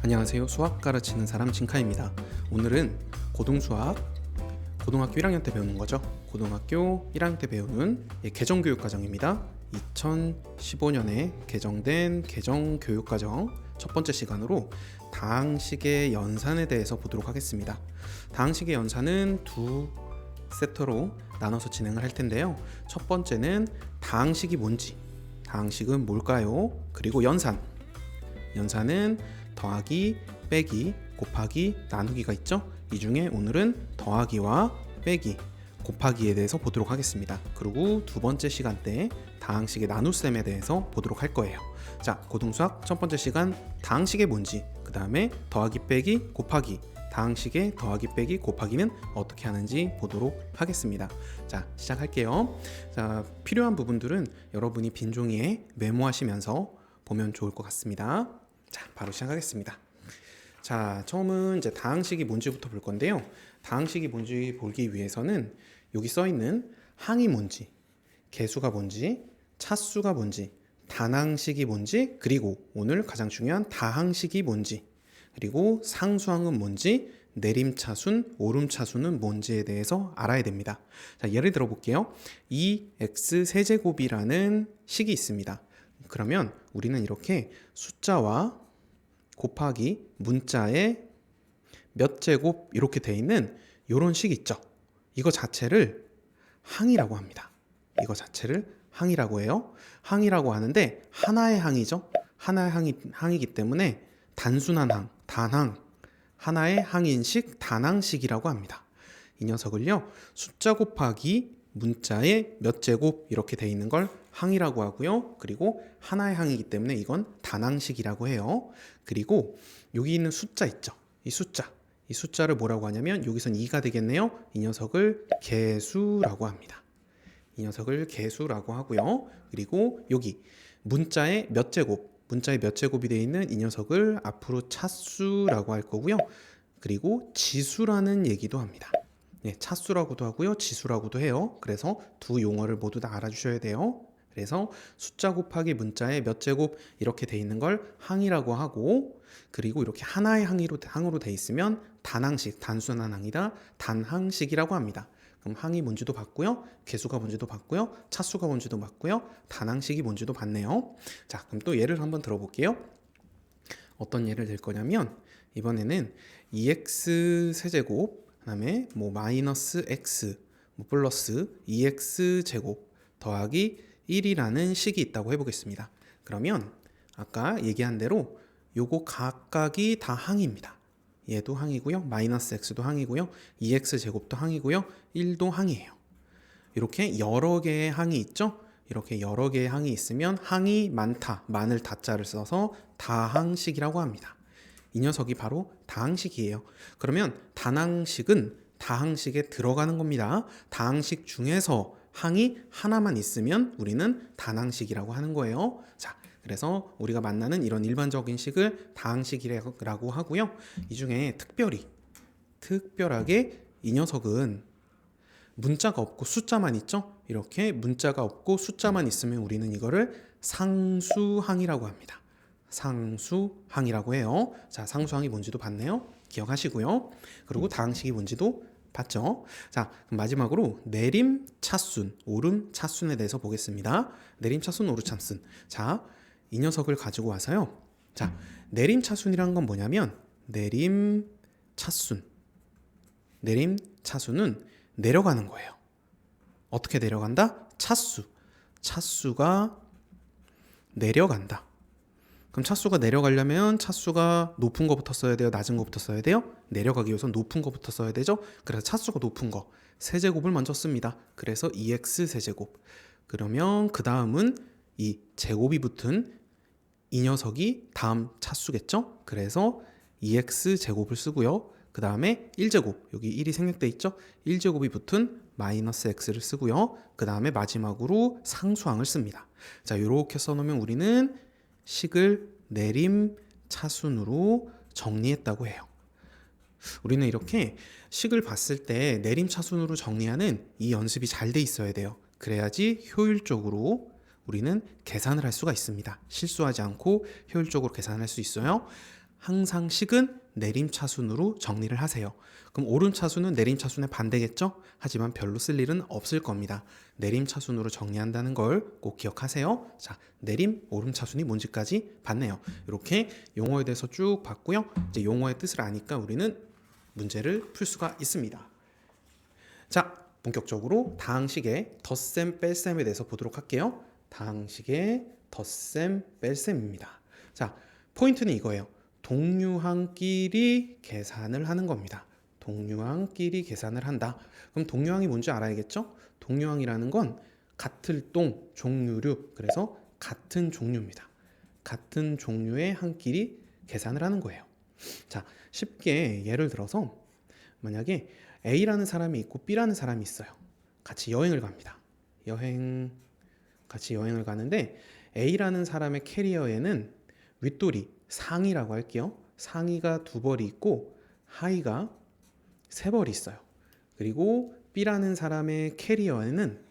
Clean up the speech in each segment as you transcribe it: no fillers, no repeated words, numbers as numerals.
안녕하세요. 수학 가르치는 사람 진카입니다. 오늘은 고등수학 고등학교 1학년 때 배우는 거죠. 고등학교 1학년 때 배우는 개정교육과정입니다. 2015년에 개정된 개정교육과정 첫 번째 시간으로 다항식의 연산에 대해서 보도록 하겠습니다. 다항식의 연산은 두 세트로 나눠서 진행을 할 텐데요. 첫 번째는 다항식이 뭔지, 다항식은 뭘까요? 그리고 연산은 더하기, 빼기, 곱하기, 나누기가 있죠. 이 중에 오늘은 더하기와 빼기, 곱하기에 대해서 보도록 하겠습니다. 그리고 두 번째 시간 때 다항식의 나눗셈에 대해서 보도록 할 거예요. 자, 고등수학 첫 번째 시간 다항식이 뭔지, 그 다음에 더하기, 빼기, 곱하기, 다항식의 더하기, 빼기, 곱하기는 어떻게 하는지 보도록 하겠습니다. 자, 시작할게요. 자, 필요한 부분들은 여러분이 빈 종이에 메모하시면서 보면 좋을 것 같습니다. 자, 바로 시작하겠습니다. 자, 처음은 이제 다항식이 뭔지부터 볼 건데요. 다항식이 뭔지 보기 위해서는 여기 써 있는 항이 뭔지, 개수가 뭔지, 차수가 뭔지, 단항식이 뭔지, 그리고 오늘 가장 중요한 다항식이 뭔지, 그리고 상수항은 뭔지, 내림차순, 오름차순은 뭔지에 대해서 알아야 됩니다. 자, 예를 들어 볼게요. 2x 세제곱이라는 식이 있습니다. 그러면 우리는 이렇게 숫자와 곱하기 문자에 몇 제곱 이렇게 돼 있는 이런 식 있죠. 이거 자체를 항이라고 합니다. 이거 자체를 항이라고 해요. 항이라고 하는데 하나의 항이죠. 하나의 항이기 때문에 단순한 항, 단항, 하나의 항인식, 단항식이라고 합니다. 이 녀석을요, 숫자 곱하기 문자에 몇 제곱 이렇게 돼 있는 걸 항이라고 하고요. 그리고 하나의 항이기 때문에 이건 단항식이라고 해요. 그리고 여기 있는 숫자 있죠. 이 숫자를 뭐라고 하냐면 여기선 2가 되겠네요. 이 녀석을 개수라고 합니다. 이 녀석을 개수라고 하고요. 그리고 여기 문자에 몇 제곱이 되어 있는 이 녀석을 앞으로 차수라고 할 거고요. 그리고 지수라는 얘기도 합니다. 네, 차수라고도 하고요, 지수라고도 해요. 그래서 두 용어를 모두 다 알아주셔야 돼요. 그래서 숫자 곱하기 문자에 몇 제곱 이렇게 돼 있는 걸 항이라고 하고, 그리고 이렇게 하나의 항으로 돼 있으면 단항식, 단순한 항이라 단항식이라고 합니다. 그럼 항이 뭔지도 봤고요, 개수가 뭔지도 봤고요, 차수가 뭔지도 봤고요, 단항식이 뭔지도 봤네요. 자, 그럼 또 예를 한번 들어볼게요. 어떤 예를 들 거냐면 이번에는 2x 세제곱, 그다음에 마이너스 x, 플러스 2x 제곱 더하기 1이라는 식이 있다고 해보겠습니다. 그러면 아까 얘기한 대로 요거 각각이 다 항입니다. 얘도 항이고요, 마이너스 x도 항이고요, 2x 제곱도 항이고요, 1도 항이에요. 이렇게 여러 개의 항이 있죠? 이렇게 여러 개의 항이 있으면 항이 많다, 많을 다자를 써서 다항식이라고 합니다. 이 녀석이 바로 다항식이에요. 그러면 단항식은 다항식에 들어가는 겁니다. 다항식 중에서 항이 하나만 있으면 우리는 단항식이라고 하는 거예요. 자, 그래서 우리가 만나는 이런 일반적인 식을 다항식이라고 하고요. 이 중에 특별하게 이 녀석은 문자가 없고 숫자만 있죠? 이렇게 문자가 없고 숫자만 있으면 우리는 이거를 상수항이라고 합니다. 상수항이라고 해요. 자, 상수항이 뭔지도 봤네요. 기억하시고요. 그리고 다항식이 뭔지도 봤죠. 자, 그럼 마지막으로 내림차순, 오름차순에 대해서 보겠습니다. 내림차순, 오름차순. 자, 이 녀석을 가지고 와서요. 자, 내림차순이란 건 뭐냐면 내림차순은 내려가는 거예요. 어떻게 내려간다? 차수가 내려간다. 그럼 차수가 내려가려면 차수가 높은 거부터 써야 돼요, 낮은 거부터 써야 돼요? 내려가기 위해서 높은 거부터 써야 되죠. 그래서 차수가 높은 거 세제곱을 먼저 씁니다. 그래서 2x 세제곱. 그러면 그 다음은 이 제곱이 붙은 이 녀석이 다음 차수겠죠. 그래서 2x 제곱을 쓰고요. 그 다음에 1제곱, 여기 1이 생략돼 있죠. 1제곱이 붙은 마이너스 x를 쓰고요. 그 다음에 마지막으로 상수항을 씁니다. 자, 이렇게 써놓으면 우리는 식을 내림차순으로 정리했다고 해요. 우리는 이렇게 식을 봤을 때 내림차순으로 정리하는 이 연습이 잘 돼 있어야 돼요. 그래야지 효율적으로 우리는 계산을 할 수가 있습니다. 실수하지 않고 효율적으로 계산할 수 있어요. 항상 식은 내림차순으로 정리를 하세요. 그럼 오름차순은 내림차순의 반대겠죠? 하지만 별로 쓸 일은 없을 겁니다. 내림차순으로 정리한다는 걸 꼭 기억하세요. 자, 내림, 오름차순이 뭔지까지 봤네요. 이렇게 용어에 대해서 쭉 봤고요. 이제 용어의 뜻을 아니까 우리는 문제를 풀 수가 있습니다. 자, 본격적으로 다항식의 덧셈, 뺄셈에 대해서 보도록 할게요. 다항식의 덧셈, 뺄셈입니다. 자, 포인트는 이거예요. 동류항끼리 계산을 하는 겁니다. 동류항끼리 계산을 한다. 그럼 동류항이 뭔지 알아야겠죠? 동류항이라는 건 같을 동, 종류류, 그래서 같은 종류입니다. 같은 종류의 항끼리 계산을 하는 거예요. 자, 쉽게 예를 들어서 만약에 A라는 사람이 있고 B라는 사람이 있어요. 같이 여행을 갑니다. 같이 여행을 가는데 A라는 사람의 캐리어에는 윗돌이 상의라고 할게요. 상의가 2벌이 있고 하의가 3벌이 있어요. 그리고 B라는 사람의 캐리어에는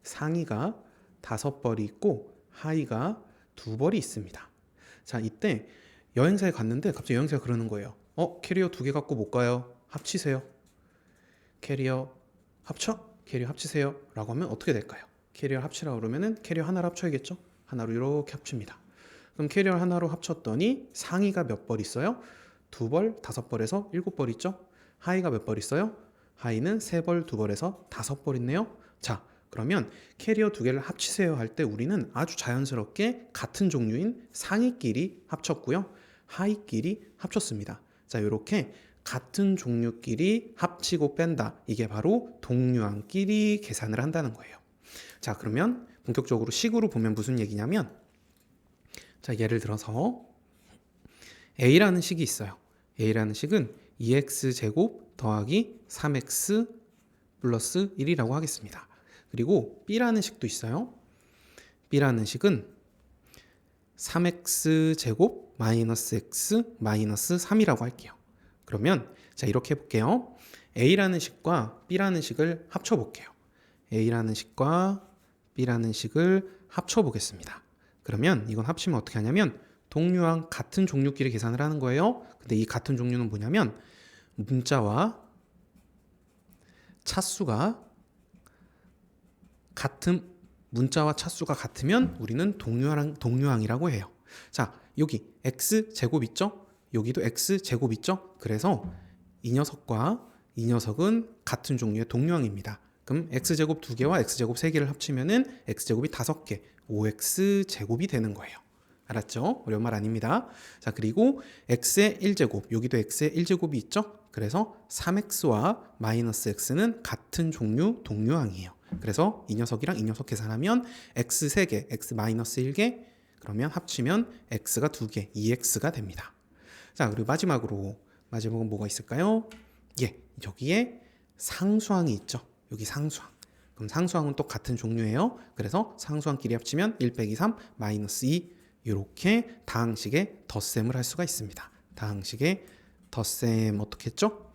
상의가 5벌이 있고 하의가 2벌이 있습니다. 자, 이때 여행사에 갔는데 갑자기 여행사가 그러는 거예요. 캐리어 2개 갖고 못 가요. 합치세요. 캐리어 합쳐? 캐리어 합치세요. 라고 하면 어떻게 될까요? 캐리어 합치라고 그러면은 캐리어 하나로 합쳐야겠죠? 하나로 이렇게 합칩니다. 그럼 캐리어 하나로 합쳤더니 상의가 몇 벌 있어요? 2벌, 5벌에서 7벌 있죠? 하의가 몇 벌 있어요? 하의는 3벌, 2벌에서 5벌 있네요. 자, 그러면 캐리어 2개를 합치세요 할 때 우리는 아주 자연스럽게 같은 종류인 상의끼리 합쳤고요. 하의끼리 합쳤습니다. 자, 이렇게 같은 종류끼리 합치고 뺀다. 이게 바로 동류항끼리 계산을 한다는 거예요. 자, 그러면 본격적으로 식으로 보면 무슨 얘기냐면, 자, 예를 들어서 A라는 식이 있어요. A라는 식은 2x제곱 더하기 3x 플러스 1이라고 하겠습니다. 그리고 B라는 식도 있어요. B라는 식은 3x제곱 마이너스 x 마이너스 3이라고 할게요. 그러면 자, 이렇게 해볼게요. A라는 식과 B라는 식을 합쳐볼게요. A라는 식과 B라는 식을 합쳐보겠습니다. 그러면 이건 합치면 어떻게 하냐면 동류항 같은 종류끼리 계산을 하는 거예요. 근데 이 같은 종류는 뭐냐면 문자와 차수가 같으면 우리는 동류항이라고 해요. 자, 여기 x제곱 있죠? 여기도 x제곱 있죠? 그래서 이 녀석과 이 녀석은 같은 종류의 동류항입니다. 그럼 x제곱 2개와 x제곱 3개를 합치면은 x제곱이 5개, 5x제곱이 되는 거예요. 알았죠? 어려운 말 아닙니다. 자, 그리고 x의 1제곱, 여기도 x의 1제곱이 있죠? 그래서 3x와 마이너스 x는 같은 종류 동류항이에요. 그래서 이 녀석이랑 이 녀석 계산하면 x 3개, x 마이너스 1개, 그러면 합치면 x가 2개, 2x가 됩니다. 자, 그리고 마지막은 뭐가 있을까요? 예, 여기에 상수항이 있죠. 여기 상수항. 그럼 상수항은 또 같은 종류예요. 그래서 상수항끼리 합치면 1 빼기 3 마이너스 2 이렇게 다항식의 덧셈을 할 수가 있습니다. 다항식의 덧셈 어떻게 했죠?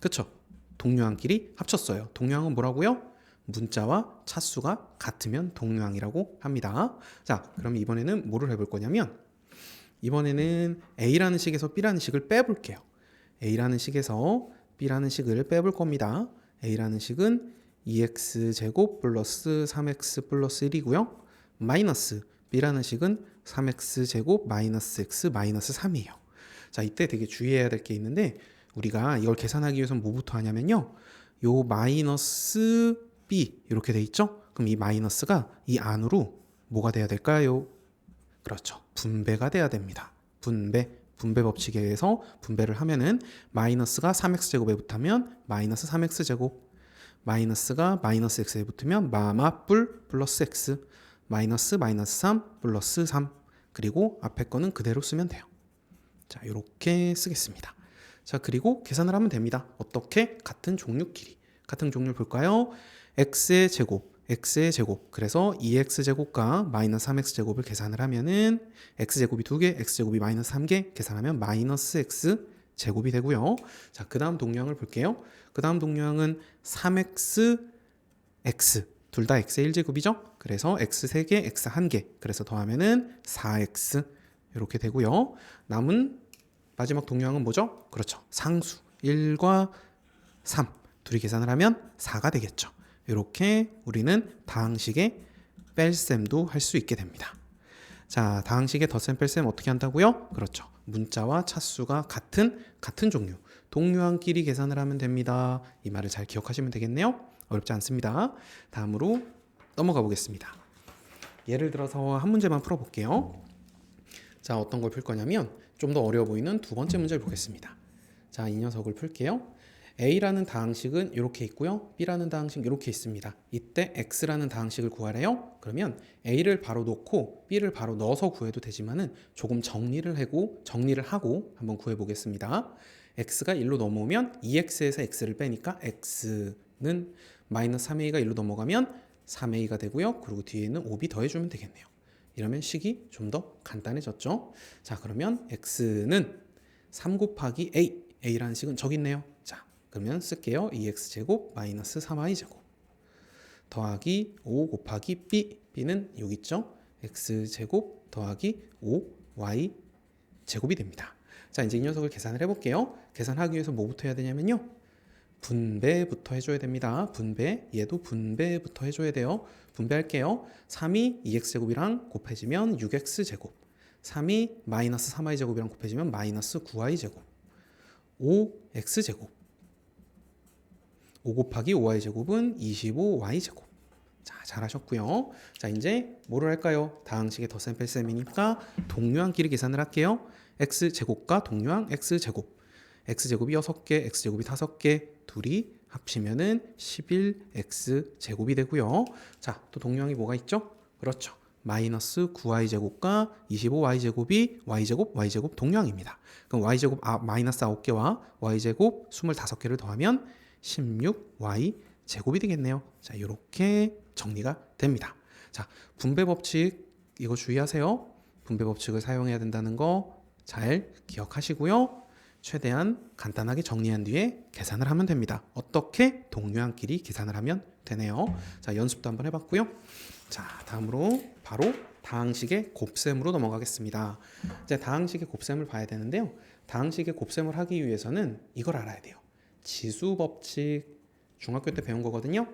그쵸? 동류항끼리 합쳤어요. 동류항은 뭐라고요? 문자와 차수가 같으면 동류항이라고 합니다. 자, 그럼 이번에는 뭐를 해볼 거냐면 이번에는 A라는 식에서 B라는 식을 빼볼게요. A라는 식에서 B라는 식을 빼볼 겁니다. A라는 식은 2x제곱 플러스 3x 플러스 1이고요. 마이너스 B라는 식은 3x제곱 마이너스 x 마이너스 3이에요. 자, 이때 되게 주의해야 될 게 있는데 우리가 이걸 계산하기 위해서는 뭐부터 하냐면요. 요 마이너스 B 이렇게 돼 있죠? 그럼 이 마이너스가 이 안으로 뭐가 돼야 될까요? 그렇죠. 분배가 돼야 됩니다. 분배 법칙에 의해서 분배를 하면은 마이너스가 3x제곱에 붙으면 마이너스 3x제곱, 마이너스가 마이너스 x에 붙으면 마마뿔 플러스 x, 마이너스 마이너스 3 플러스 3, 그리고 앞에 거는 그대로 쓰면 돼요. 자, 이렇게 쓰겠습니다. 자, 그리고 계산을 하면 됩니다. 어떻게? 같은 종류끼리. 같은 종류를 볼까요? x의 제곱, 그래서 2x제곱과 마이너스 3x제곱을 계산을 하면은 x제곱이 2개, x제곱이 마이너스 3개 계산하면 마이너스 x제곱이 되고요. 자, 그 다음 동류항을 볼게요. 그 다음 동류항은 3x, x 둘 다 x의 1제곱이죠. 그래서 x 3개, x 1개, 그래서 더하면은 4x 이렇게 되고요. 남은 마지막 동류항은 뭐죠? 그렇죠. 상수 1과 3 둘이 계산을 하면 4가 되겠죠. 이렇게 우리는 다항식의 뺄셈도 할 수 있게 됩니다. 자, 다항식의 덧셈 뺄셈 어떻게 한다고요? 그렇죠. 문자와 차수가 같은 종류 동류항끼리 계산을 하면 됩니다. 이 말을 잘 기억하시면 되겠네요. 어렵지 않습니다. 다음으로 넘어가 보겠습니다. 예를 들어서 한 문제만 풀어볼게요. 자, 어떤 걸 풀 거냐면 좀 더 어려워 보이는 두 번째 문제를 보겠습니다. 자, 이 녀석을 풀게요. A라는 다항식은 이렇게 있고요. B라는 다항식은 이렇게 있습니다. 이때 X라는 다항식을 구하래요. 그러면 A를 바로 놓고 B를 바로 넣어서 구해도 되지만은 조금 정리를 하고 한번 구해 보겠습니다. X가 1로 넘어오면 2X에서 X를 빼니까 X는 마이너스 3A가 1로 넘어가면 3A가 되고요. 그리고 뒤에는 5B 더해주면 되겠네요. 이러면 식이 좀 더 간단해졌죠. 자, 그러면 X는 3 곱하기 A, A라는 식은 저기 있네요. 자, 그러면 쓸게요. 2X제곱 마이너스 3Y제곱 더하기 5 곱하기 B, B는 여기 있죠. X제곱 더하기 5Y제곱이 됩니다. 자, 이제 이 녀석을 계산을 해볼게요. 계산하기 위해서 뭐부터 해야 되냐면요. 분배부터 해줘야 됩니다. 분배, 얘도 분배부터 해줘야 돼요. 분배할게요. 3이 2x제곱이랑 곱해지면 6x제곱 3이 마이너스 3y제곱이랑 곱해지면 마이너스 9y제곱 5x제곱 5 곱하기 5y제곱은 25y제곱. 자, 잘하셨고요. 자, 이제 뭐를 할까요? 다항식의 덧셈 뺄셈이니까 동류항끼리 계산을 할게요. x제곱과 동류항 x제곱 x제곱이 6개, x제곱이 5개, 둘이 합치면은 11x제곱이 되고요. 자, 또 동류항이 뭐가 있죠? 그렇죠. 마이너스 9y제곱과 25y제곱이 y제곱 동류항입니다. 그럼 y제곱 마이너스 9개와 y제곱 25개를 더하면 16y제곱이 되겠네요. 자, 이렇게 정리가 됩니다. 자, 분배 법칙 이거 주의하세요. 분배 법칙을 사용해야 된다는 거 잘 기억하시고요. 최대한 간단하게 정리한 뒤에 계산을 하면 됩니다. 어떻게? 동류항끼리 계산을 하면 되네요. 자, 연습도 한번 해봤고요. 자, 다음으로 바로 다항식의 곱셈으로 넘어가겠습니다. 이제 다항식의 곱셈을 봐야 되는데요. 다항식의 곱셈을 하기 위해서는 이걸 알아야 돼요. 지수법칙 중학교 때 배운 거거든요.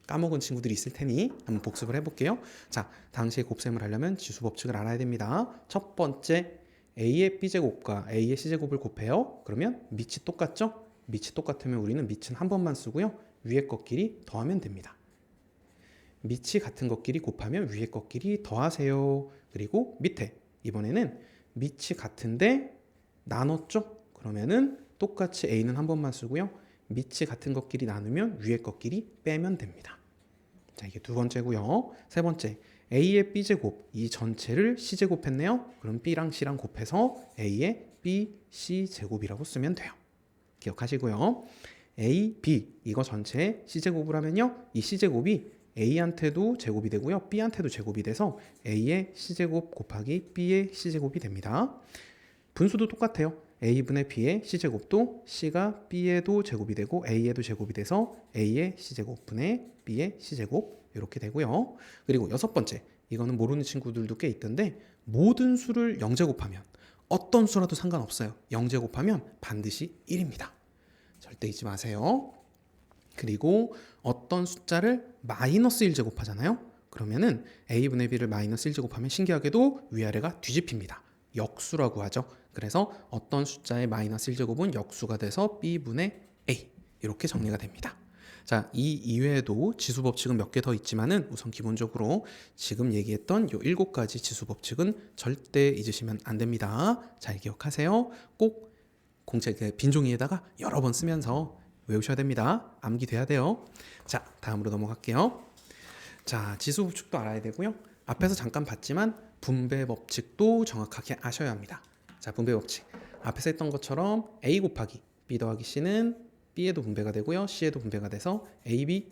까먹은 친구들이 있을 테니 한번 복습을 해볼게요. 자, 다항식의 곱셈을 하려면 지수법칙을 알아야 됩니다. 첫 번째, A의 B제곱과 A의 C제곱을 곱해요. 그러면 밑이 똑같죠? 밑이 똑같으면 우리는 밑은 한 번만 쓰고요. 위에 것끼리 더하면 됩니다. 밑이 같은 것끼리 곱하면 위에 것끼리 더하세요. 그리고 밑에 이번에는 밑이 같은데 나눴죠? 그러면은 똑같이 A는 한 번만 쓰고요. 밑이 같은 것끼리 나누면 위에 것끼리 빼면 됩니다. 자, 이게 두 번째고요. 세 번째, A의 B제곱 이 전체를 C제곱 했네요. 그럼 B랑 C랑 곱해서 A의 BC제곱이라고 쓰면 돼요. 기억하시고요. A, B 이거 전체 C제곱을 하면요. 이 C제곱이 A한테도 제곱이 되고요. B한테도 제곱이 돼서 A의 C제곱 곱하기 B의 C제곱이 됩니다. 분수도 똑같아요. A분의 B의 C제곱도 C가 B에도 제곱이 되고 A에도 제곱이 돼서 A의 C제곱 분의 B의 C제곱 이렇게 되고요. 그리고 여섯 번째, 이거는 모르는 친구들도 꽤 있던데 모든 수를 0제곱하면 어떤 수라도 상관없어요. 0제곱하면 반드시 1입니다. 절대 잊지 마세요. 그리고 어떤 숫자를 마이너스 1제곱하잖아요. 그러면은 A분의 B를 마이너스 1제곱하면 신기하게도 위아래가 뒤집힙니다. 역수라고 하죠. 그래서 어떤 숫자의 마이너스 1제곱은 역수가 돼서 B분의 A 이렇게 정리가 됩니다. 자, 이 이외에도 지수 법칙은 몇 개 더 있지만은 우선 기본적으로 지금 얘기했던 요 7가지 지수 법칙은 절대 잊으시면 안 됩니다. 잘 기억하세요. 꼭 빈 종이에다가 여러 번 쓰면서 외우셔야 됩니다. 암기돼야 돼요. 자, 다음으로 넘어갈게요. 자, 지수 법칙도 알아야 되고요. 앞에서 잠깐 봤지만 분배 법칙도 정확하게 아셔야 합니다. 자, 분배 법칙. 앞에서 했던 것처럼 A 곱하기 B 더하기 C는 B에도 분배가 되고요. C에도 분배가 돼서 AB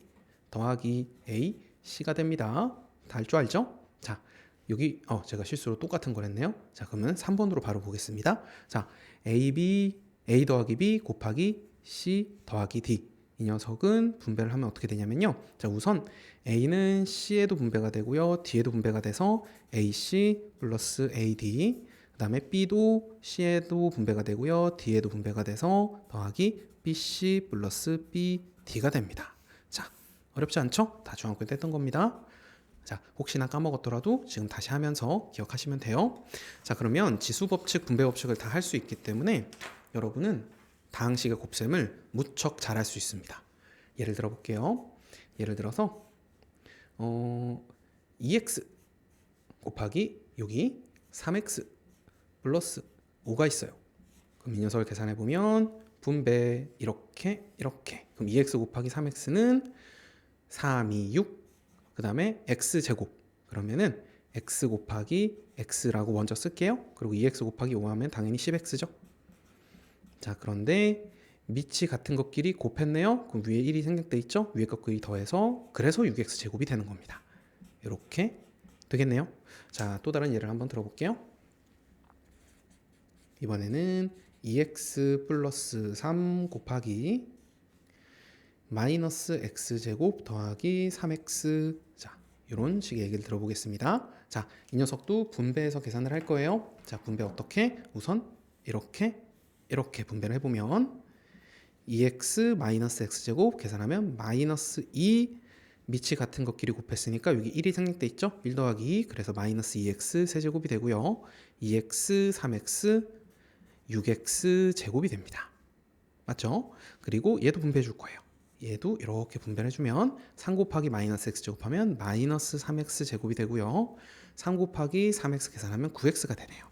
더하기 A, C가 됩니다. 다 알 줄 알죠? 자, 여기 제가 실수로 똑같은 걸 했네요. 자, 그러면 3번으로 바로 보겠습니다. 자, A 더하기 B 곱하기 C 더하기 D. 이 녀석은 분배를 하면 어떻게 되냐면요. 자, 우선 A는 C에도 분배가 되고요. D에도 분배가 돼서 AC 플러스 AD. 그 다음에 B도 C에도 분배가 되고요. D에도 분배가 돼서 더하기 BC 플러스 BD가 됩니다. 자, 어렵지 않죠? 다 중학교 때 했던 겁니다. 자, 혹시나 까먹었더라도 지금 다시 하면서 기억하시면 돼요. 자, 그러면 지수법칙, 분배법칙을 다 할 수 있기 때문에 여러분은 다항식의 곱셈을 무척 잘할 수 있습니다. 예를 들어 볼게요. 예를 들어서 2x 곱하기 여기 3x 플러스 5가 있어요. 그럼 이 녀석을 계산해 보면 분배 이렇게 그럼 2x 곱하기 3x는 3, 2, 6. 그 다음에 x제곱 그러면은 x 곱하기 x라고 먼저 쓸게요. 그리고 2x 곱하기 5 하면 당연히 10x죠. 자, 그런데 밑이 같은 것끼리 곱했네요. 그럼 위에 1이 생략돼 있죠. 위에 것끼리 더해서 그래서 6x 제곱이 되는 겁니다. 이렇게 되겠네요. 자, 또 다른 예를 한번 들어볼게요. 이번에는 2x 플러스 3 곱하기 마이너스 x제곱 더하기 3x. 자, 이런 식의 얘기를 들어보겠습니다. 자, 이 녀석도 분배해서 계산을 할 거예요. 자, 분배 어떻게? 우선 이렇게 분배를 해보면 2x 마이너스 x제곱 계산하면 마이너스 2 밑이 같은 것끼리 곱했으니까 여기 1이 생략돼 있죠? 1 더하기 2 그래서 마이너스 2x 세제곱이 되고요. 2x 3x 6x 제곱이 됩니다. 맞죠? 그리고 얘도 분배해 줄 거예요. 얘도 이렇게 분배를 해주면 3 곱하기 마이너스 x 제곱하면 마이너스 3x 제곱이 되고요. 3 곱하기 3x 계산하면 9x가 되네요.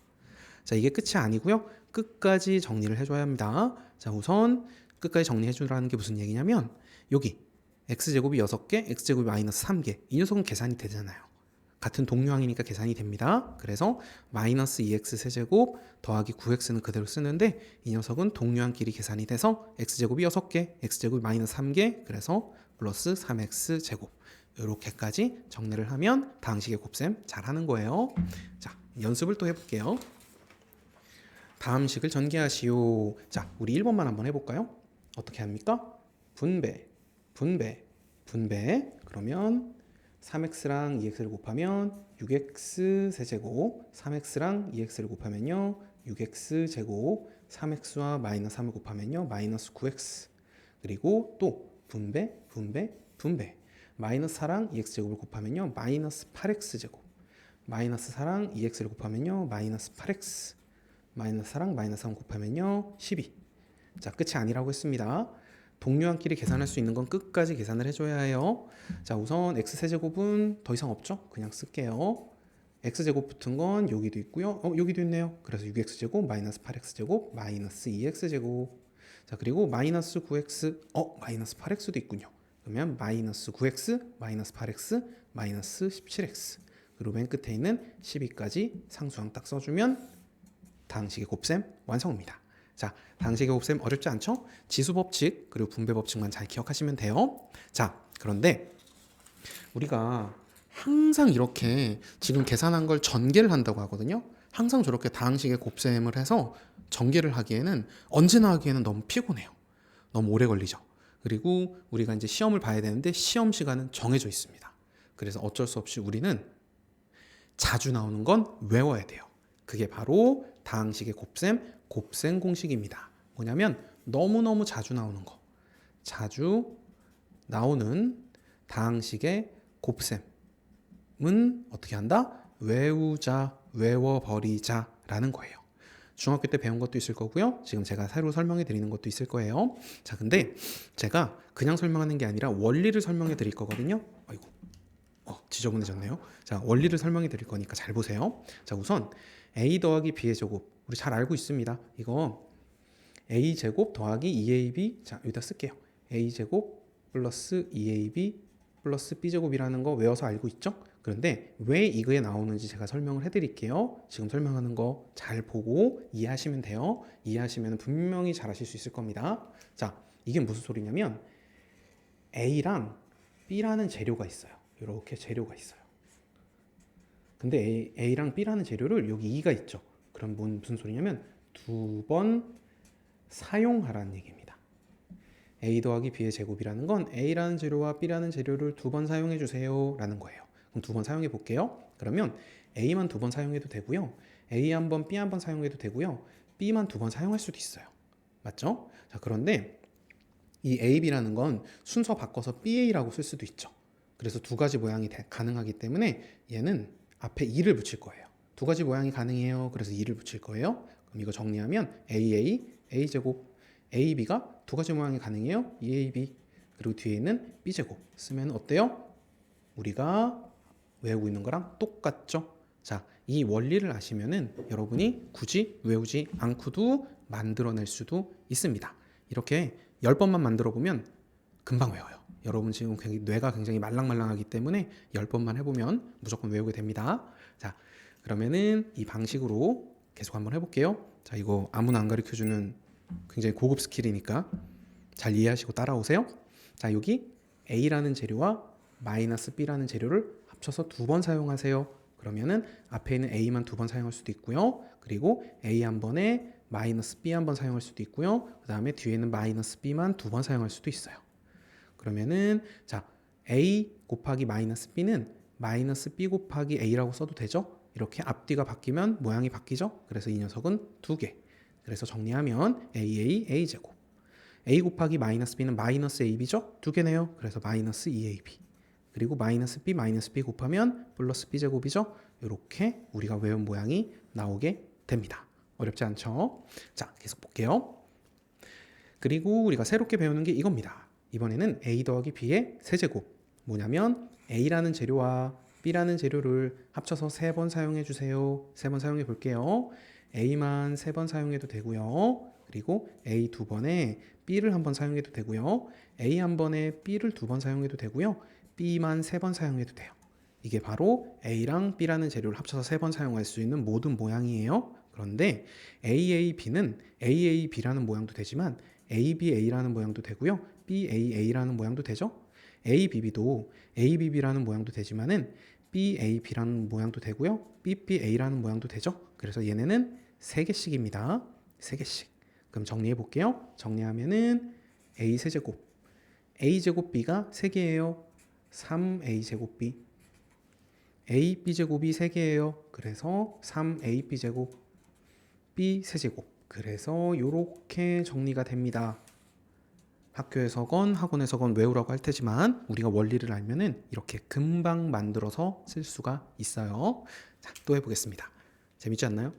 자, 이게 끝이 아니고요. 끝까지 정리를 해줘야 합니다. 자, 우선 끝까지 정리해주라는 게 무슨 얘기냐면 여기 x제곱이 6개, x제곱이 마이너스 3개. 이 녀석은 계산이 되잖아요. 같은 동류항이니까 계산이 됩니다. 그래서 마이너스 2x 세제곱 더하기 9x는 그대로 쓰는데 이 녀석은 동류항끼리 계산이 돼서 x제곱이 6개, x제곱이 마이너스 3개 그래서 플러스 3x 제곱 이렇게까지 정리를 하면 다항식의 곱셈 잘하는 거예요. 자, 연습을 또 해볼게요. 다음식을 전개하시오. 자, 우리 1번만 한번 해볼까요? 어떻게 합니까? 분배. 그러면 3x랑 2x를 곱하면 6x 세제곱 3x랑 2x를 곱하면요 6x 제곱 3x와 마이너스 3을 곱하면요 마이너스 9x 그리고 또 분배 마이너스 4랑 2x 제곱을 곱하면요 마이너스 8x 제곱 마이너스 4랑 2x를 곱하면요 마이너스 8x 마이너스 4랑 마이너스 3 곱하면요 12. 자, 끝이 아니라고 했습니다. 동류항끼리 계산할 수 있는 건 끝까지 계산을 해줘야 해요. 자, 우선 x세제곱은 더 이상 없죠? 그냥 쓸게요. x제곱 붙은 건 여기도 있고요. 여기도 있네요. 그래서 6x제곱 마이너스 8x제곱 마이너스 2x제곱. 자, 그리고 마이너스 9x 마이너스 8x도 있군요. 그러면 마이너스 9x 마이너스 8x 마이너스 17x 그리고 맨 끝에 있는 12까지 상수항 딱 써주면 다항식의 곱셈 완성입니다. 자, 다항식의 곱셈 어렵지 않죠? 지수법칙 그리고 분배법칙만 잘 기억하시면 돼요. 자, 그런데 우리가 항상 이렇게 지금 계산한 걸 전개를 한다고 하거든요. 항상 저렇게 다항식의 곱셈을 해서 전개를 하기에는 언제나 하기에는 너무 피곤해요. 너무 오래 걸리죠. 그리고 우리가 이제 시험을 봐야 되는데 시험 시간은 정해져 있습니다. 그래서 어쩔 수 없이 우리는 자주 나오는 건 외워야 돼요. 그게 바로 다항식의 곱셈 공식입니다. 뭐냐면 너무너무 자주 나오는 거. 자주 나오는 다항식의 곱셈은 어떻게 한다? 외우자, 외워버리자 라는 거예요. 중학교 때 배운 것도 있을 거고요. 지금 제가 새로 설명해 드리는 것도 있을 거예요. 자, 근데 제가 그냥 설명하는 게 아니라 원리를 설명해 드릴 거거든요. 아이고, 지저분해졌네요. 자, 원리를 설명해 드릴 거니까 잘 보세요. 자, 우선 a 더하기 b의 제곱 우리 잘 알고 있습니다. 이거 a 제곱 더하기 2ab 자, 여기다 쓸게요. a 제곱 플러스 2ab 플러스 b 제곱이라는 거 외워서 알고 있죠? 그런데 왜 이거에 나오는지 제가 설명을 해드릴게요. 지금 설명하는 거 잘 보고 이해하시면 돼요. 이해하시면 분명히 잘 하실 수 있을 겁니다. 자, 이게 무슨 소리냐면 a랑 b라는 재료가 있어요. 이렇게 재료가 있어요. 근데 A랑 B라는 재료를 여기 2가 있죠. 그럼 무슨 소리냐면 2번 사용하라는 얘기입니다. A 더하기 B의 제곱이라는 건 A라는 재료와 B라는 재료를 2번 사용해 주세요 라는 거예요. 그럼 2번 사용해 볼게요. 그러면 A만 2번 사용해도 되고요. A 한 번, B 한 번 사용해도 되고요. B만 두 번 사용할 수도 있어요. 맞죠? 자, 그런데 이 A, B라는 건 순서 바꿔서 BA라고 쓸 수도 있죠. 그래서 두 가지 모양이 가능하기 때문에 얘는 앞에 2를 붙일 거예요. 두 가지 모양이 가능해요. 그래서 2를 붙일 거예요. 그럼 이거 정리하면 AA, A제곱, AB가 두 가지 모양이 가능해요. 2AB. 그리고 뒤에 있는 B제곱 쓰면 어때요? 우리가 외우고 있는 거랑 똑같죠? 자, 이 원리를 아시면은 여러분이 굳이 외우지 않고도 만들어낼 수도 있습니다. 이렇게 10번만 만들어 보면 금방 외워요. 여러분 지금 뇌가 굉장히 말랑말랑하기 때문에 10번만 해보면 무조건 외우게 됩니다. 자, 그러면은 이 방식으로 계속 한번 해볼게요. 자, 이거 아무나 안 가르쳐주는 굉장히 고급 스킬이니까 잘 이해하시고 따라오세요. 자, 여기 A라는 재료와 마이너스 B라는 재료를 합쳐서 두 번 사용하세요. 그러면은 앞에 있는 A만 두 번 사용할 수도 있고요. 그리고 A 한 번에 마이너스 B 한 번 사용할 수도 있고요. 그 다음에 뒤에 있는 마이너스 B만 두 번 사용할 수도 있어요. 그러면은 자, A 곱하기 마이너스 B는 마이너스 B 곱하기 A라고 써도 되죠? 이렇게 앞뒤가 바뀌면 모양이 바뀌죠? 그래서 이 녀석은 두 개. 그래서 정리하면 AA, A제곱. A 곱하기 마이너스 B는 마이너스 AB죠? 두 개네요. 그래서 마이너스 2AB. 그리고 마이너스 B 곱하면 플러스 B제곱이죠? 이렇게 우리가 외운 모양이 나오게 됩니다. 어렵지 않죠? 자, 계속 볼게요. 그리고 우리가 새롭게 배우는 게 이겁니다. 이번에는 A 더하기 B의 세제곱. 뭐냐면 A라는 재료와 B라는 재료를 합쳐서 세 번 사용해 주세요. 세 번 사용해 볼게요. A만 세 번 사용해도 되고요. 그리고 A 두 번에 B를 한 번 사용해도 되고요. A 한 번에 B를 두 번 사용해도 되고요. B만 세 번 사용해도 돼요. 이게 바로 A랑 B라는 재료를 합쳐서 세 번 사용할 수 있는 모든 모양이에요. 그런데 AAB는 AAB라는 모양도 되지만 ABA라는 모양도 되고요. BAA라는 모양도 되죠. ABB도 ABB라는 모양도 되지만은 BAB라는 모양도 되고요. BBA라는 모양도 되죠. 그래서 얘네는 세 개씩입니다. 세 개씩. 그럼 정리해 볼게요. 정리하면은 A 세제곱, A 제곱 B가 3개예요. 3A 제곱 B. A B 제곱이 3개예요. 그래서 3A B 제곱 B 세제곱. 그래서 이렇게 정리가 됩니다. 학교에서건 학원에서건 외우라고 할 테지만 우리가 원리를 알면은 이렇게 금방 만들어서 쓸 수가 있어요. 자, 또 해보겠습니다. 재밌지 않나요?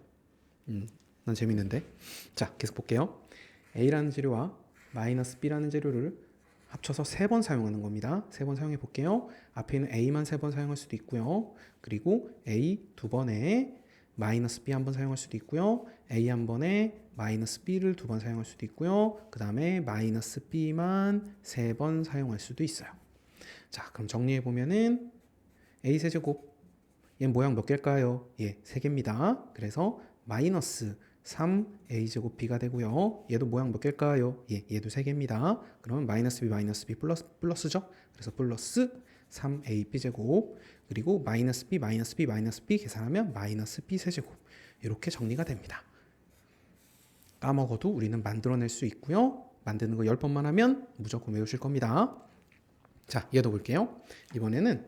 난 재밌는데. 자, 계속 볼게요. A라는 재료와 마이너스 B라는 재료를 합쳐서 세 번 사용하는 겁니다. 세 번 사용해 볼게요. 앞에 있는 A만 세 번 사용할 수도 있고요. 그리고 A 두 번에 마이너스 B 한 번 사용할 수도 있고요. A 한 번에 마이너스 B를 두 번 사용할 수도 있고요. 그 다음에 마이너스 B만 세 번 사용할 수도 있어요. 자, 그럼 정리해 보면은 A 세제곱, 얘 모양 몇 개일까요? 예, 세 개입니다. 그래서 마이너스 3a제곱 b가 되고요. 얘도 모양 몇 개일까요? 예, 얘도 3개입니다. 그러면 마이너스 b 플러스죠? 그래서 플러스 3ab제곱 그리고 마이너스 b 계산하면 마이너스 b 세제곱 이렇게 정리가 됩니다. 까먹어도 우리는 만들어낼 수 있고요. 만드는 거 10번만 하면 무조건 외우실 겁니다. 자, 얘도 볼게요. 이번에는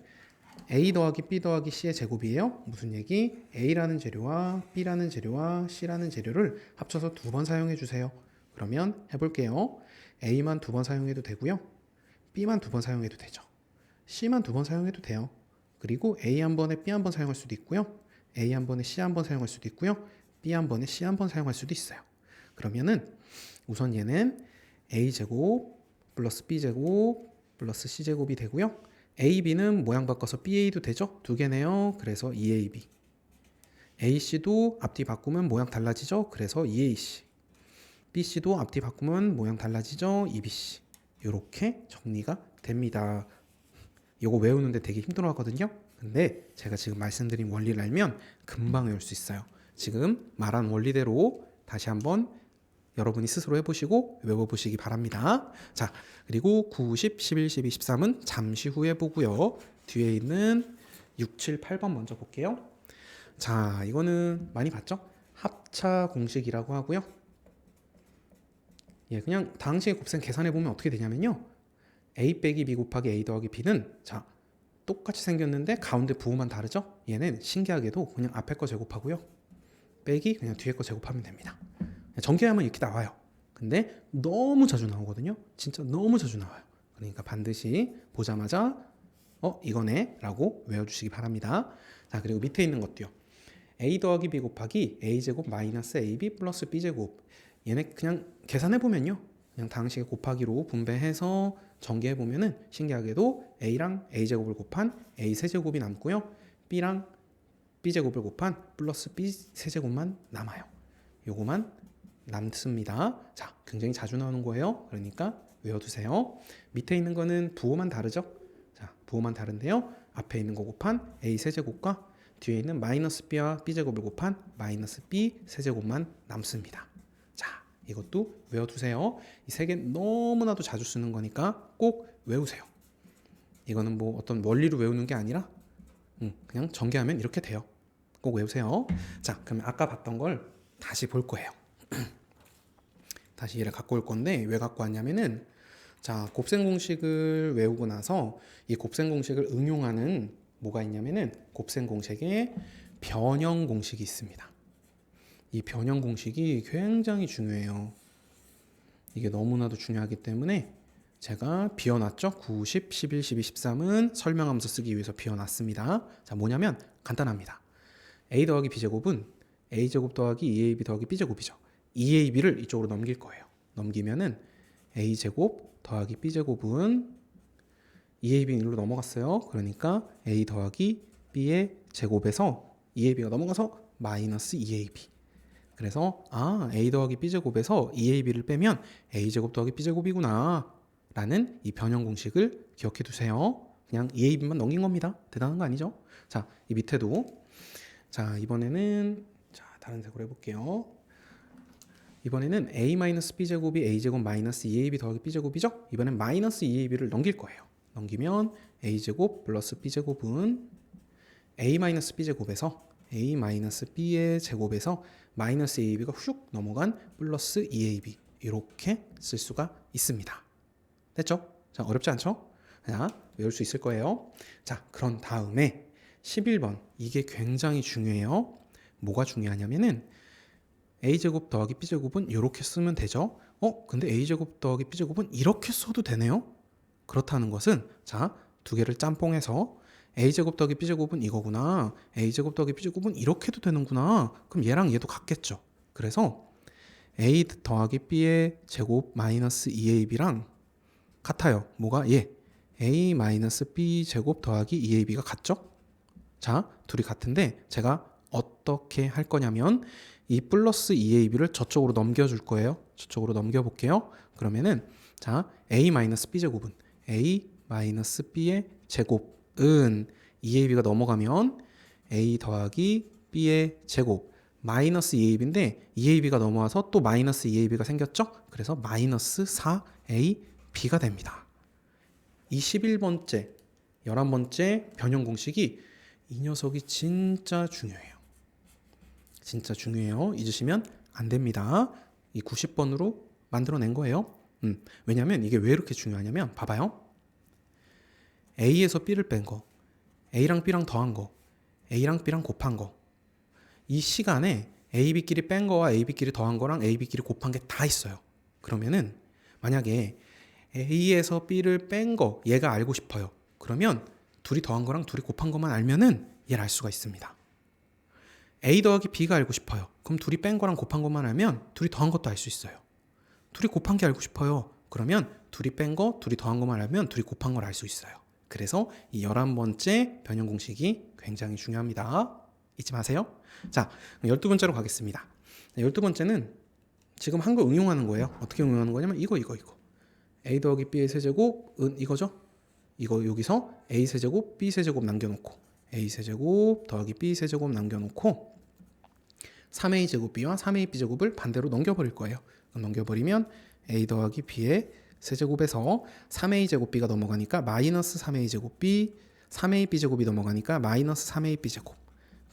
A 더하기 B 더하기 C의 제곱이에요. 무슨 얘기? A라는 재료와 B라는 재료와 C라는 재료를 합쳐서 두 번 사용해 주세요. 그러면 해볼게요. A만 두 번 사용해도 되고요. B만 두 번 사용해도 되죠. C만 두 번 사용해도 돼요. 그리고 A 한 번에 B 한 번 사용할 수도 있고요. A 한 번에 C 한 번 사용할 수도 있고요. B 한 번에 C 한 번 사용할 수도 있어요. 그러면은 우선 얘는 A제곱 플러스 B제곱 플러스 C제곱이 되고요. AB는 모양 바꿔서 BA도 되죠? 두 개네요. 그래서 2AB. AC도 앞뒤 바꾸면 모양 달라지죠? 그래서 2AC. BC도 앞뒤 바꾸면 모양 달라지죠? 2BC. 이렇게 정리가 됩니다. 이거 외우는데 되게 힘들어 하거든요. 근데 제가 지금 말씀드린 원리를 알면 금방 외울 수 있어요. 지금 말한 원리대로 다시 한번 여러분이 스스로 해보시고 외워보시기 바랍니다. 자, 그리고 9, 10, 11, 12, 13은 잠시 후에 보고요. 뒤에 있는 6, 7, 8번 먼저 볼게요. 자, 이거는 많이 봤죠? 합차 공식이라고 하고요. 예, 그냥 다항식의 곱셈 계산해보면 어떻게 되냐면요. A 빼기 B 곱하기 A 더하기 B는 자, 똑같이 생겼는데 가운데 부호만 다르죠? 얘는 신기하게도 그냥 앞에 거 제곱하고요. 빼기 그냥 뒤에 거 제곱하면 됩니다. 전개하면 이렇게 나와요. 근데 너무 자주 나오거든요. 진짜 너무 자주 나와요. 그러니까 반드시 보자마자 이거네 라고 외워주시기 바랍니다. 자, 그리고 밑에 있는 것도요. a 더하기 b 곱하기 a제곱 마이너스 ab 플러스 b제곱. 얘네 그냥 계산해보면요. 그냥 다항식의 곱하기로 분배해서 전개해보면은 신기하게도 a랑 a제곱을 곱한 a 세제곱이 남고요. b랑 b제곱을 곱한 플러스 b 세제곱만 남아요. 요거만 남습니다. 자, 굉장히 자주 나오는 거예요. 그러니까 외워두세요. 밑에 있는 거는 부호만 다르죠. 자, 부호만 다른데요. 앞에 있는 거 곱한 a 세제곱과 뒤에 있는 마이너스 b와 b제곱을 곱한 마이너스 b 세제곱만 남습니다. 자, 이것도 외워두세요. 이 세 개 너무나도 자주 쓰는 거니까 꼭 외우세요. 이거는 뭐 어떤 원리로 외우는 게 아니라 그냥 전개하면 이렇게 돼요. 꼭 외우세요. 자, 그러면 아까 봤던 걸 다시 볼 거예요. 다시 얘를 갖고 올 건데 왜 갖고 왔냐면은 자, 곱셈 공식을 외우고 나서 이 곱셈 공식을 응용하는 뭐가 있냐면은 곱셈 공식에 변형 공식이 있습니다. 이 변형 공식이 굉장히 중요해요. 이게 너무나도 중요하기 때문에 제가 비워놨죠. 9, 10, 11, 12, 13은 설명하면서 쓰기 위해서 비워놨습니다. 자, 뭐냐면 간단합니다. a 더하기 b제곱은 a제곱 더하기 2ab 더하기 b제곱이죠. 2ab를 이쪽으로 넘길 거예요. 넘기면은 a제곱 더하기 b제곱은 2ab는 일로 넘어갔어요. 그러니까 a 더하기 b의 제곱에서 2ab가 넘어가서 마이너스 2ab. 그래서 a 더하기 b제곱에서 2ab를 빼면 a제곱 더하기 b제곱이구나 라는 이 변형 공식을 기억해 두세요. 그냥 2ab만 넘긴 겁니다. 대단한 거 아니죠? 자, 이 밑에도 자, 이번에는 자, 다른 색으로 해볼게요. 이번에는 a-b제곱이 a제곱 마이너스 2ab 더하기 b제곱이죠? 이번엔 마이너스 2ab를 넘길 거예요. 넘기면 a제곱 플러스 b제곱은 a-b제곱에서 a-b의 제곱에서 마이너스 2ab가 휙 넘어간 플러스 2ab 이렇게 쓸 수가 있습니다. 됐죠? 자, 어렵지 않죠? 자, 외울 수 있을 거예요. 자, 그런 다음에 11번 이게 굉장히 중요해요. 뭐가 중요하냐면은 a제곱 더하기 b제곱은 이렇게 쓰면 되죠. 근데 a제곱 더하기 b제곱은 이렇게 써도 되네요. 그렇다는 것은 자, 두 개를 짬뽕해서 a제곱 더하기 b제곱은 이거구나. a제곱 더하기 b제곱은 이렇게 해도 되는구나. 그럼 얘랑 얘도 같겠죠. 그래서 a 더하기 b의 제곱 마이너스 2ab랑 같아요. 뭐가? a 마이너스 b 제곱 더하기 2ab가 같죠? 자, 둘이 같은데 제가 어떻게 할 거냐면 이 플러스 2ab를 저쪽으로 넘겨줄 거예요. 저쪽으로 넘겨볼게요. 그러면은 자, a 마이너스 b 제곱은 a 마이너스 b의 제곱은 2ab가 넘어가면 a 더하기 b의 제곱 마이너스 2ab인데 2ab가 넘어와서 또 마이너스 2ab가 생겼죠? 그래서 마이너스 4ab가 됩니다. 이 11번째, 11번째 변형 공식이 이 녀석이 진짜 중요해요. 진짜 중요해요. 잊으시면 안 됩니다. 이 90번으로 만들어낸 거예요. 왜냐면 이게 왜 이렇게 중요하냐면 봐봐요. A에서 B를 뺀 거, A랑 B랑 더한 거, A랑 B랑 곱한 거. 이 시간에 A, B끼리 뺀 거와 A, B끼리 더한 거랑 A, B끼리 곱한 게 다 있어요. 그러면은 만약에 A에서 B를 뺀 거 얘가 알고 싶어요. 그러면 둘이 더한 거랑 둘이 곱한 것만 알면은 얘를 알 수가 있습니다. A 더하기 B가 알고 싶어요. 그럼 둘이 뺀 거랑 곱한 것만 알면 둘이 더한 것도 알 수 있어요. 둘이 곱한 게 알고 싶어요. 그러면 둘이 뺀 거, 둘이 더한 것만 알면 둘이 곱한 걸 알 수 있어요. 그래서 이 11번째 변형 공식이 굉장히 중요합니다. 잊지 마세요. 자, 12번째로 가겠습니다. 12번째는 지금 한 거 응용하는 거예요. 어떻게 응용하는 거냐면 이거. A 더하기 B의 세제곱은 이거죠. 이거 여기서 A 세제곱, B 세제곱 남겨놓고 A 세제곱 더하기 B 세제곱 남겨놓고 3A 제곱 B와 3A B제곱을 반대로 넘겨버릴 거예요. 그럼 넘겨버리면 A 더하기 B의 세제곱에서 3A 제곱 B가 넘어가니까 마이너스 3A 제곱 B, 3A B제곱이 넘어가니까 마이너스 3A B제곱.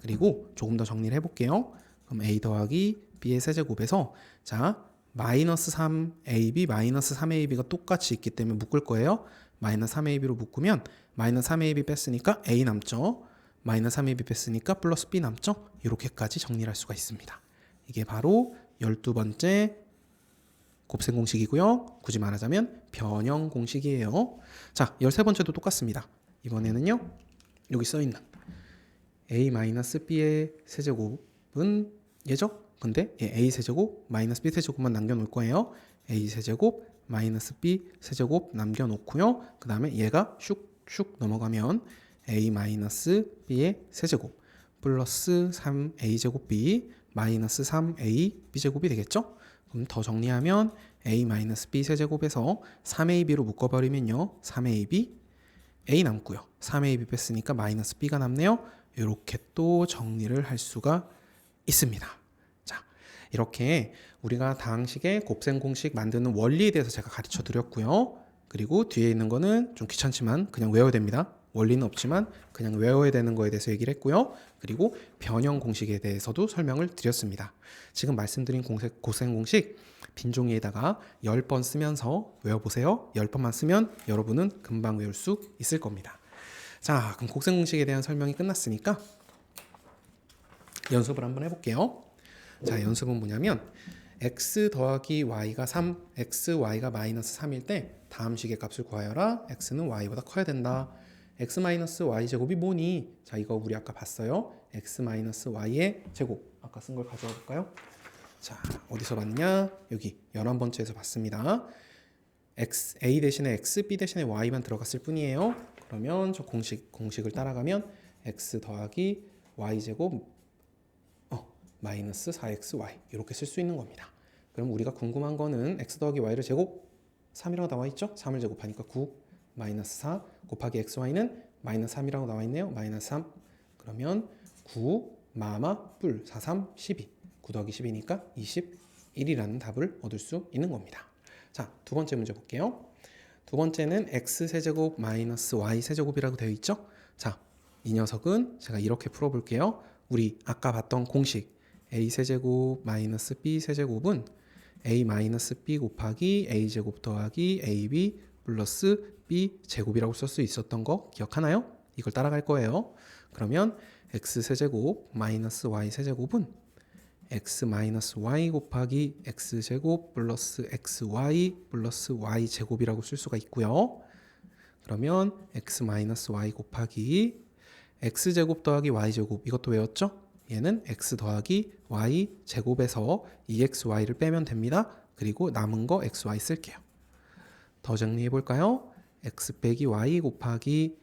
그리고 조금 더 정리를 해볼게요. 그럼 A 더하기 B의 세제곱에서 자 마이너스 3AB 마이너스 3AB가 똑같이 있기 때문에 묶을 거예요. 마이너스 3AB로 묶으면 마이너스 3AB 뺐으니까 A 남죠. 마이너스 3ab 뺐으니까 플러스 b 남죠? 이렇게까지 정리를 할 수가 있습니다. 이게 바로 12번째 곱셈 공식이고요. 굳이 말하자면 변형 공식이에요. 자, 13번째도 똑같습니다. 이번에는요. 여기 써있는 a-b의 세제곱은 얘죠? 근데 a 세제곱 마이너스 b 세제곱만 남겨놓을 거예요. a 세제곱 마이너스 b 세제곱 남겨놓고요. 그 다음에 얘가 슉슉 넘어가면 a 마이너스 b의 세제곱 플러스 3a 제곱 b 마이너스 3a b 제곱이 되겠죠? 그럼 더 정리하면 a 마이너스 b 세제곱에서 3ab로 묶어버리면요. 3ab a 남고요. 3ab 뺐으니까 마이너스 b가 남네요. 이렇게 또 정리를 할 수가 있습니다. 자, 이렇게 우리가 다항식의 곱셈 공식 만드는 원리에 대해서 제가 가르쳐 드렸고요. 그리고 뒤에 있는 거는 좀 귀찮지만 그냥 외워야 됩니다. 원리는 없지만 그냥 외워야 되는 거에 대해서 얘기를 했고요. 그리고 변형 공식에 대해서도 설명을 드렸습니다. 지금 말씀드린 곱셈 공식 빈 종이에다가 10번 쓰면서 외워보세요. 10번만 쓰면 여러분은 금방 외울 수 있을 겁니다. 자, 그럼 곱셈 공식에 대한 설명이 끝났으니까 연습을 한번 해볼게요. 자, 연습은 뭐냐면 x 더하기 y가 3, x, y가 마이너스 3일 때 다음 식의 값을 구하여라. x는 y보다 커야 된다. x 마이너스 y 제곱이 뭐니? 자, 이거 우리 아까 봤어요. x 마이너스 y의 제곱. 아까 쓴 걸 가져와 볼까요? 자, 어디서 봤냐? 여기 11번째에서 봤습니다. a 대신에 x, b 대신에 y만 들어갔을 뿐이에요. 그러면 저 공식을 따라가면 x 더하기 y 제곱 마이너스 4xy 이렇게 쓸 수 있는 겁니다. 그럼 우리가 궁금한 거는 x 더하기 y를 제곱 3이라고 나와 있죠? 3을 제곱하니까 9 마이너스 4 곱하기 xy는 마이너스 3이라고 나와 있네요. 마이너스 3 그러면 9 마마 뿔 4, 3, 12 9 더하기 10이니까 21이라는 답을 얻을 수 있는 겁니다. 자, 두 번째 문제 볼게요. 두 번째는 x세제곱 마이너스 y세제곱이라고 되어 있죠? 자, 이 녀석은 제가 이렇게 풀어볼게요. 우리 아까 봤던 공식 a세제곱 마이너스 b세제곱은 a 마이너스 b 곱하기 a제곱 더하기 ab 플러스 b제곱이라고 쓸 수 있었던 거 기억하나요? 이걸 따라갈 거예요. 그러면 x세제곱 마이너스 y세제곱은 x 마이너스 y 곱하기 x제곱 플러스 xy 플러스 y제곱이라고 쓸 수가 있고요. 그러면 x 마이너스 y 곱하기 x제곱 더하기 y제곱 이것도 외웠죠? 얘는 x 더하기 y제곱에서 2xy를 빼면 됩니다. 그리고 남은 거 xy 쓸게요. 더 정리해 볼까요? x 빼기 y 곱하기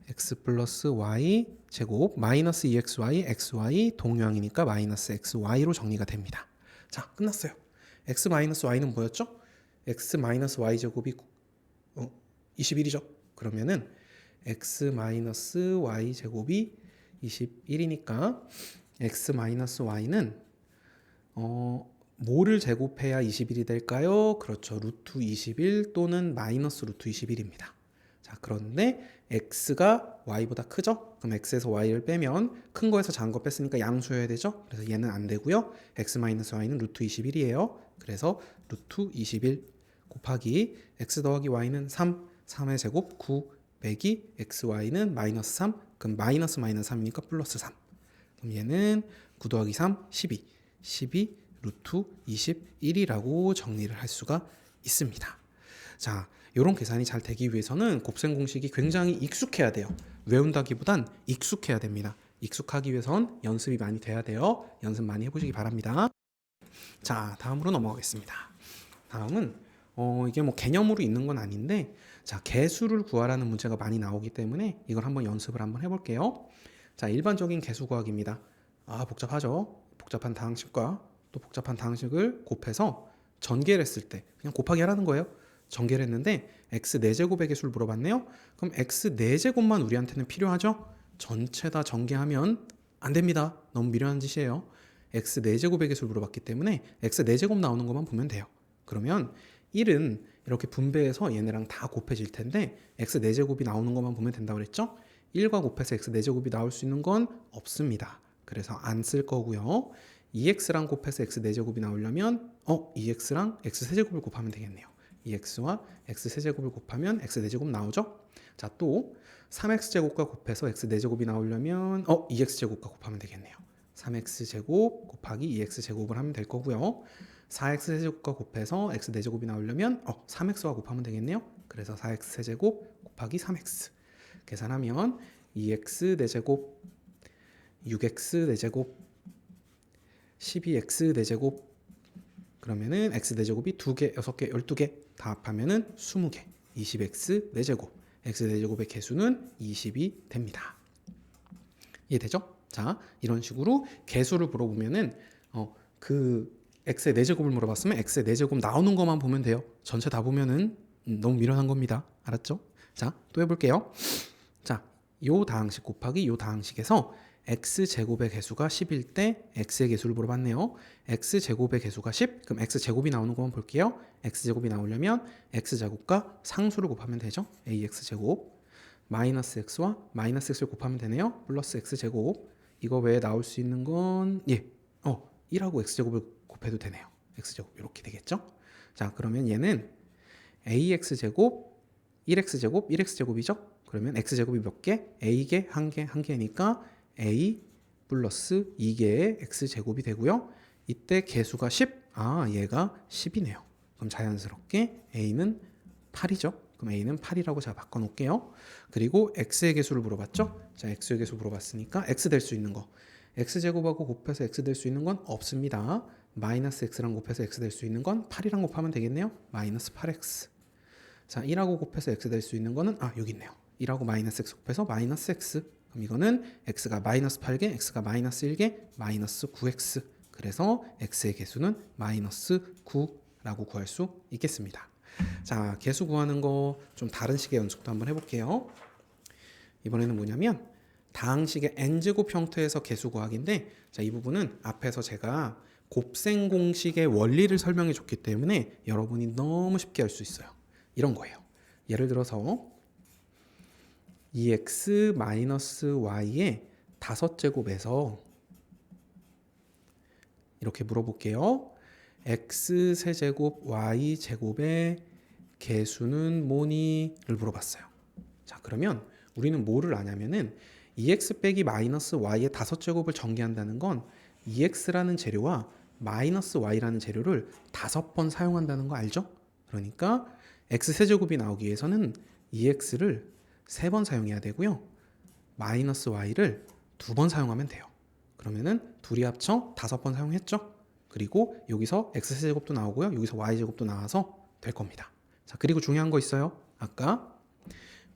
x 플러스 y 제곱 마이너스 2xy xy 동류항이니까 마이너스 xy로 정리가 됩니다. 자, 끝났어요. x 마이너스 y는 뭐였죠? x 마이너스 y 제곱이 21이죠. 그러면은 x 마이너스 y 제곱이 21이니까 x 마이너스 y는 뭐를 제곱해야 21이 될까요? 그렇죠. 루트 21 또는 마이너스 루트 21입니다. 자, 그런데 x가 y보다 크죠? 그럼 x에서 y를 빼면 큰 거에서 작은 거 뺐으니까 양수여야 되죠? 그래서 얘는 안 되고요. x-y는 루트 21이에요. 그래서 루트 21 곱하기 x 더하기 y는 3, 3의 제곱 9 빼기 xy는 마이너스 3, 그럼 마이너스 3이니까 플러스 3. 그럼 얘는 9 더하기 3, 12, 12 루트 21이라고 정리를 할 수가 있습니다. 자, 이런 계산이 잘 되기 위해서는 곱셈 공식이 굉장히 익숙해야 돼요. 외운다기보단 익숙해야 됩니다. 익숙하기 위해선 연습이 많이 돼야 돼요. 연습 많이 해보시기 바랍니다. 자, 다음으로 넘어가겠습니다. 다음은 이게 뭐 개념으로 있는 건 아닌데, 자, 개수를 구하라는 문제가 많이 나오기 때문에 이걸 한번 연습을 한번 해볼게요. 자, 일반적인 개수 구하기입니다. 아, 복잡하죠? 복잡한 다항식과 또 복잡한 다항식을 곱해서 전개를 했을 때 그냥 곱하기 하라는 거예요. 전개를 했는데 x 4제곱의 개수를 물어봤네요. 그럼 x 4제곱만 우리한테는 필요하죠? 전체 다 전개하면 안 됩니다. 너무 미련한 짓이에요. x 4제곱의 개수를 물어봤기 때문에 x 4제곱 나오는 것만 보면 돼요. 그러면 1은 이렇게 분배해서 얘네랑 다 곱해질 텐데 x 4제곱이 나오는 것만 보면 된다고 그랬죠? 1과 곱해서 x 4제곱이 나올 수 있는 건 없습니다. 그래서 안 쓸 거고요. 2x랑 곱해서 x 4제곱이 나오려면 2x랑 x 세제곱을 곱하면 되겠네요. 2x와 x 세제곱을 곱하면 x 4제곱 나오죠? 자, 또 3x제곱과 곱해서 x 4제곱이 나오려면 2x제곱과 곱하면 되겠네요. 3x제곱 곱하기 2x제곱을 하면 될 거고요. 4x 세제곱과 곱해서 x 4제곱이 나오려면 3x와 곱하면 되겠네요. 그래서 4x 세제곱 곱하기 3x 계산하면 2x 4제곱 6x 4제곱 12x 4제곱 그러면은 x 4제곱이 2개, 6개, 12개 다 합하면은 20개 20x 4제곱 x 4제곱의 개수는 20이 됩니다. 이해되죠? 자, 이런 식으로 개수를 물어보면은 그 x의 4제곱을 물어봤으면 x의 4제곱 나오는 것만 보면 돼요. 전체 다 보면은 너무 미련한 겁니다. 알았죠? 자, 또 해볼게요. 자, 요 다항식 곱하기 요 다항식에서 x제곱의 개수가 10일 때 x의 개수를 물어봤네요. x제곱의 개수가 10, 그럼 x제곱이 나오는 것만 볼게요. x제곱이 나오려면 x제곱과 상수를 곱하면 되죠. ax제곱 마이너스 x와 마이너스 x를 곱하면 되네요. 플러스 x제곱 이거 외에 나올 수 있는 건 1하고 x제곱을 곱해도 되네요. x제곱 이렇게 되겠죠. 자, 그러면 얘는 ax제곱 1x제곱 1x제곱이죠. 그러면 x제곱이 몇 개? a개, 한 개, 한 개니까 a 플러스 2개의 x제곱이 되고요. 이때 개수가 10, 얘가 10이네요. 그럼 자연스럽게 a는 8이죠. 그럼 a는 8이라고 제가 바꿔놓을게요. 그리고 x의 개수를 물어봤죠. 자, x의 개수 물어봤으니까 x 될 수 있는 거 x제곱하고 곱해서 x 될 수 있는 건 없습니다. 마이너스 x랑 곱해서 x 될 수 있는 건 8이랑 곱하면 되겠네요. 마이너스 8x. 자, 1하고 곱해서 x 될 수 있는 거는 여기 있네요. 1하고 마이너스 x 곱해서 마이너스 x. 그럼 이거는 x가 마이너스 8개, x가 마이너스 1개, 마이너스 9x. 그래서 x의 개수는 마이너스 9라고 구할 수 있겠습니다. 자, 개수 구하는 거 좀 다른 식의 연습도 한번 해볼게요. 이번에는 뭐냐면 다항식의 n제곱 형태에서 개수 구하기인데, 자, 이 부분은 앞에서 제가 곱셈 공식의 원리를 설명해 줬기 때문에 여러분이 너무 쉽게 할 수 있어요. 이런 거예요. 예를 들어서 2x-y의 5제곱에서 이렇게 물어볼게요. x세제곱 y제곱의 개수는 뭐니?를 물어봤어요. 자, 그러면 우리는 뭐를 아냐면은 2x 빼기 마이너스 y의 5제곱을 전개한다는 건 2x라는 재료와 마이너스 y라는 재료를 5번 사용한다는 거 알죠? 그러니까 x세제곱이 나오기 위해서는 2x를 3번 사용해야 되고요. 마이너스 y를 2번 사용하면 돼요. 그러면은 둘이 합쳐 5번 사용했죠? 그리고 여기서 x세제곱도 나오고요. 여기서 y제곱도 나와서 될 겁니다. 자, 그리고 중요한 거 있어요. 아까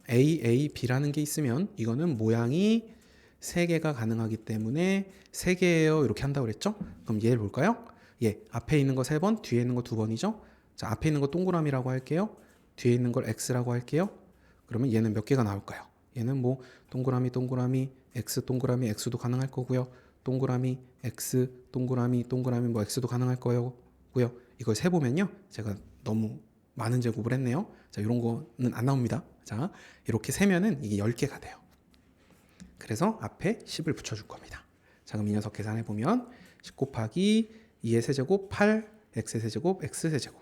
b라는 게 있으면 이거는 모양이 3개가 가능하기 때문에 3개예요. 이렇게 한다고 그랬죠? 그럼 얘를 볼까요? 앞에 있는 거 3번, 뒤에 있는 거 2번이죠? 자, 앞에 있는 거 동그라미라고 할게요. 뒤에 있는 걸 x라고 할게요. 그러면 얘는 몇 개가 나올까요? 얘는 뭐 동그라미 동그라미 x 동그라미 x도 가능할 거고요. 동그라미 x 동그라미 동그라미 뭐 x도 가능할 거고요. 이걸 세 보면요. 제가 너무 많은 제곱을 했네요. 자, 이런 거는 안 나옵니다. 자, 이렇게 세면은 이게 10개가 돼요. 그래서 앞에 10을 붙여줄 겁니다. 자, 그럼 이 녀석 계산해 보면 10 곱하기 2의 세제곱 8 x의 세제곱 x 세제곱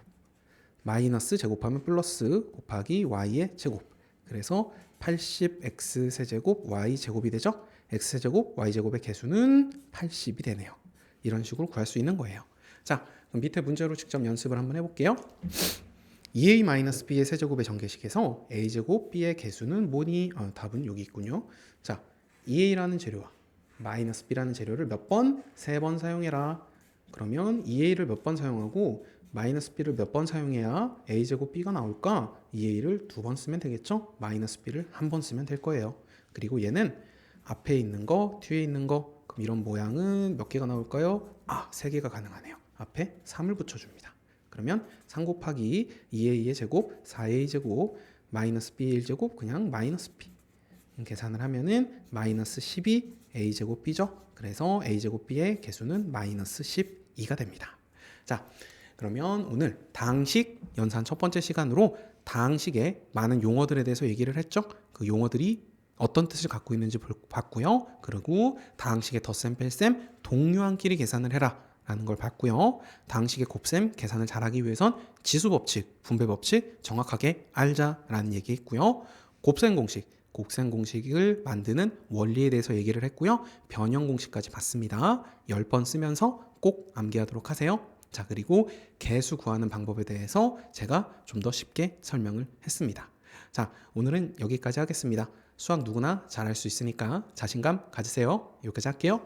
마이너스 제곱하면 플러스 곱하기 y의 제곱. 그래서 80x 세제곱 y 제곱이 되죠. x 세제곱 y 제곱의 개수는 80이 되네요. 이런 식으로 구할 수 있는 거예요. 자, 그럼 밑에 문제로 직접 연습을 한번 해볼게요. 2a-b의 세제곱의 전개식에서 a제곱 b의 개수는 뭐니? 답은 여기 있군요. 자, 2a라는 재료와 마이너스 b라는 재료를 몇 번? 3번 사용해라. 그러면 2a를 몇 번 사용하고 마이너스 b를 몇 번 사용해야 a제곱 b가 나올까? 2a를 2번 쓰면 되겠죠? 마이너스 b를 한 번 쓰면 될 거예요. 그리고 얘는 앞에 있는 거, 뒤에 있는 거, 그럼 이런 모양은 몇 개가 나올까요? 3개가 가능하네요. 앞에 3을 붙여줍니다. 그러면 3 곱하기 2a의 제곱, 4a 제곱, 마이너스 b의 1제곱, 그냥 마이너스 b. 계산을 하면은 마이너스 12 a 제곱 b죠. 그래서 a 제곱 b의 개수는 마이너스 12가 됩니다. 자, 그러면 오늘 다항식 연산 첫 번째 시간으로 다항식의 많은 용어들에 대해서 얘기를 했죠. 그 용어들이 어떤 뜻을 갖고 있는지 봤고요. 그리고 다항식의 덧셈 뺄셈 동료한끼리 계산을 해라 라는 걸 봤고요. 다항식의 곱셈 계산을 잘하기 위해선 지수법칙, 분배법칙 정확하게 알자라는 얘기 했고요. 곱셈 공식, 곱셈 공식을 만드는 원리에 대해서 얘기를 했고요. 변형 공식까지 봤습니다. 10번 쓰면서 꼭 암기하도록 하세요. 자, 그리고 개수 구하는 방법에 대해서 제가 좀 더 쉽게 설명을 했습니다. 자, 오늘은 여기까지 하겠습니다. 수학 누구나 잘할 수 있으니까 자신감 가지세요. 여기까지 할게요.